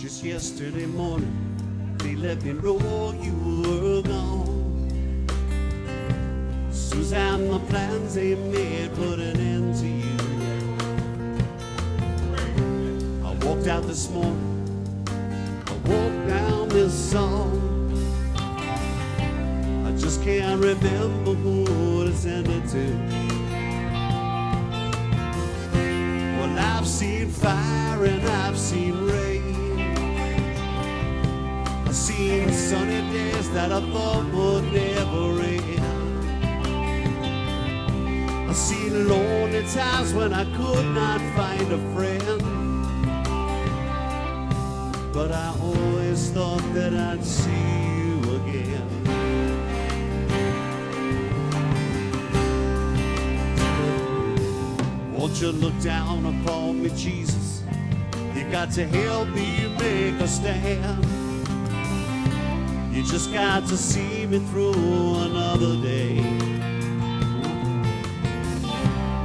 Just yesterday morning, they let me know you were gone. Suzanne, the plans they made put an end to you. I walked out this morning, I walked down this song. I just can't remember who to send it to. Well, I've seen fire and I've seen rain. I've seen sunny days that I thought would never end. I've seen lonely times when I could not find a friend. But I always thought that I'd see you again. Won't you look down upon me, Jesus? You got to help me make a stand. You just got to see me through another day.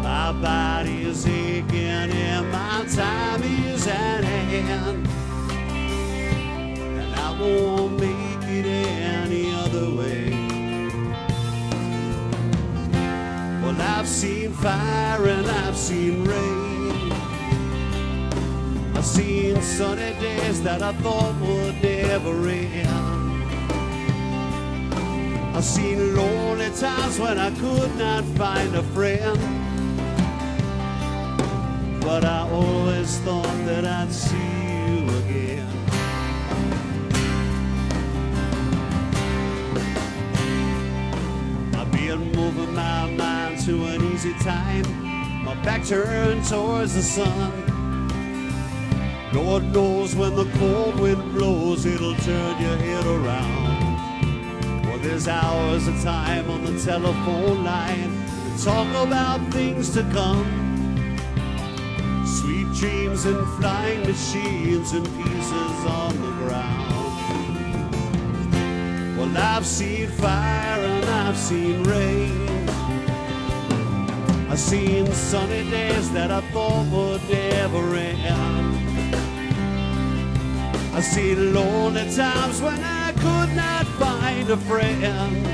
My body is aching and my time is at hand, and I won't make it any other way. Well, I've seen fire and I've seen rain. I've seen sunny days that I thought would never end. I've seen lonely times when I could not find a friend. But I always thought that I'd see you again. I've been moving my mind to an easy time, my back turned towards the sun. Lord knows when the cold wind blows, it'll turn your head around. Well, there's hours of time on the telephone line to talk about things to come. Sweet dreams and flying machines and pieces on the ground. Well, I've seen fire and I've seen rain. I've seen sunny days that I thought would never end. I've seen lonely times when I could not find a friend.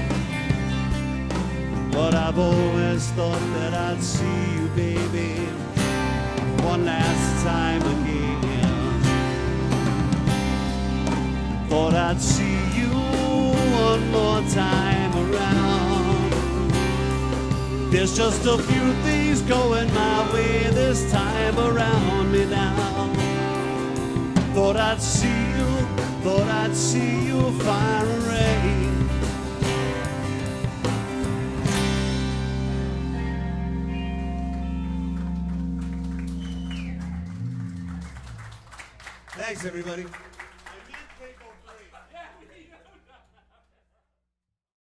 But I've always thought that I'd see you, baby, one last time again. Thought I'd see you one more time around. There's just a few things going my way this time around me now. Thought I'd see you, fire and rain. Thanks, everybody.